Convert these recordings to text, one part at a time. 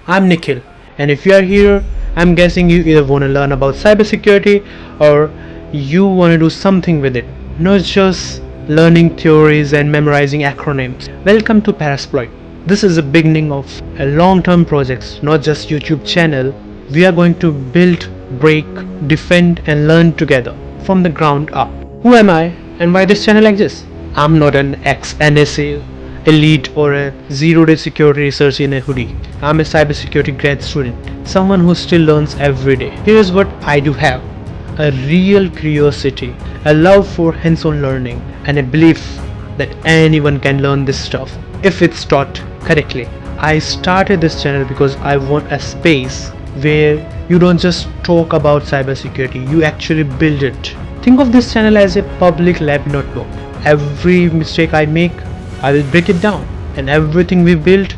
I'm Nikhil, and if you are here, I'm guessing you either want to learn about cybersecurity or you want to do something with it, not just learning theories and memorizing acronyms. Welcome to Parasploit. This is the beginning of a long-term project, not just YouTube channel. We are going to build, break, defend and learn together from the ground up. Who am I and why this channel exists? I'm not an ex-NSA elite or a zero-day security researcher in a hoodie. I'm a cybersecurity grad student, someone who still learns every day. Here's what I do have: a real curiosity, a love for hands-on learning, and a belief that anyone can learn this stuff if it's taught correctly. I started this channel because I want a space where you don't just talk about cybersecurity, you actually build it. Think of this channel as a public lab notebook. Every mistake I make, I will break it down, and everything we build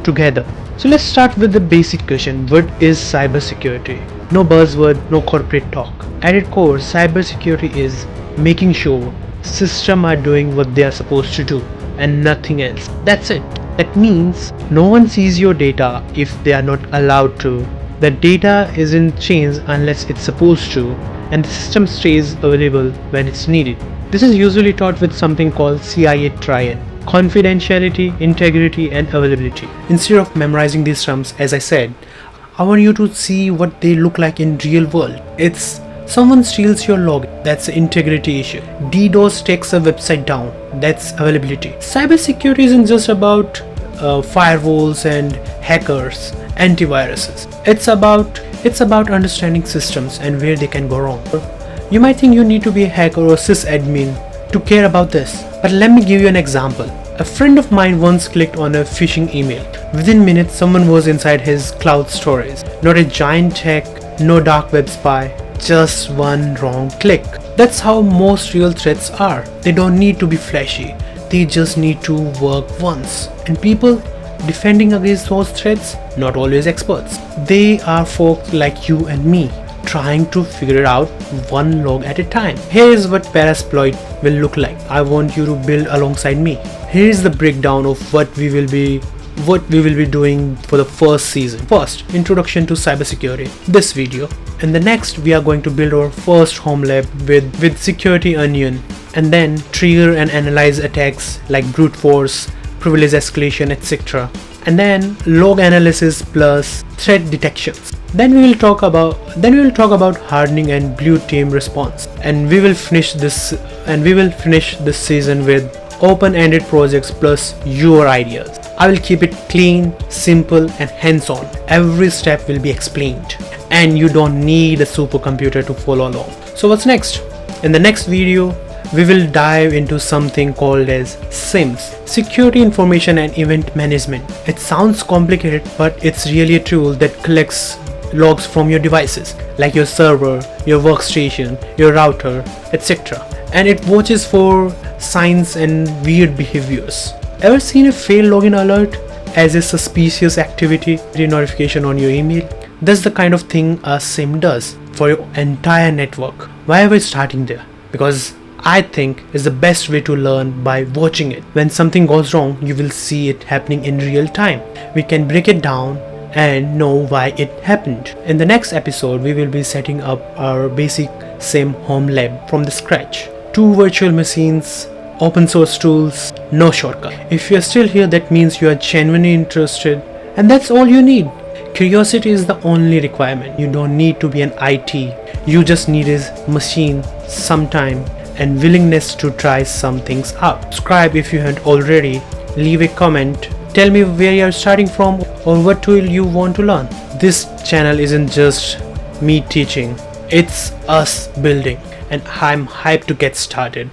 together. So let's start with the basic question: what is cybersecurity? No buzzword, no corporate talk. At its core, cybersecurity is making sure systems are doing what they are supposed to do and nothing else. That's it. That means no one sees your data if they are not allowed to. The data isn't changed unless it's supposed to, and the system stays available when it's needed. This is usually taught with something called CIA triad: confidentiality, integrity and availability. Instead of memorizing these terms, as I said, I want you to see what they look like in real world. It's someone steals your log, that's an integrity issue. DDoS takes a website down, that's availability. Cybersecurity isn't just about firewalls and hackers, antiviruses. It's about understanding systems and where they can go wrong. You might think you need to be a hacker or sysadmin to care about this, but let me give you an example. A friend of mine once clicked on a phishing email. Within minutes, someone was inside his cloud storage. Not a giant hack, no dark web spy, just one wrong click. That's how most real threats are. They don't need to be flashy, they just need to work once. And people defending against those threats, not always experts. They are folks like you and me, trying to figure it out one log at a time. Here is what Parasploit will look like. I want you to build alongside me. Here is the breakdown of what we will be doing for the first season. First, introduction to cybersecurity, this video. In the next, we are going to build our first Homelab with security onion, and then trigger and analyze attacks like brute force, privilege escalation, etc. And then log analysis plus threat detections. Then we will talk about hardening and blue team response. And we will finish this season with open-ended projects plus your ideas. I will keep it clean, simple and hands-on. Every step will be explained, and you don't need a supercomputer to follow along. So what's next? In the next video, we will dive into something called as SIEMs, Security Information and Event Management. It sounds complicated, but it's really a tool that collects logs from your devices, like your server, your workstation, your router, etc. And it watches for signs and weird behaviors. Ever seen a failed login alert as a suspicious activity notification on your email? That's the kind of thing a SIEM does for your entire network. Why are we starting there? Because I think is the best way to learn by watching it. When something goes wrong, you will see it happening in real time. We can break it down and know why it happened. In the next episode, we will be setting up our basic SIEM Homelab from the scratch. 2 virtual machines, open source tools, no shortcut. If you are still here, that means you are genuinely interested, and that's all you need. Curiosity is the only requirement. You don't need to be an IT. You just need a machine, some time, and willingness to try some things out. Subscribe if you haven't already. Leave a comment. Tell me where you are starting from or what tool you want to learn. This channel isn't just me teaching, it's us building, and I'm hyped to get started.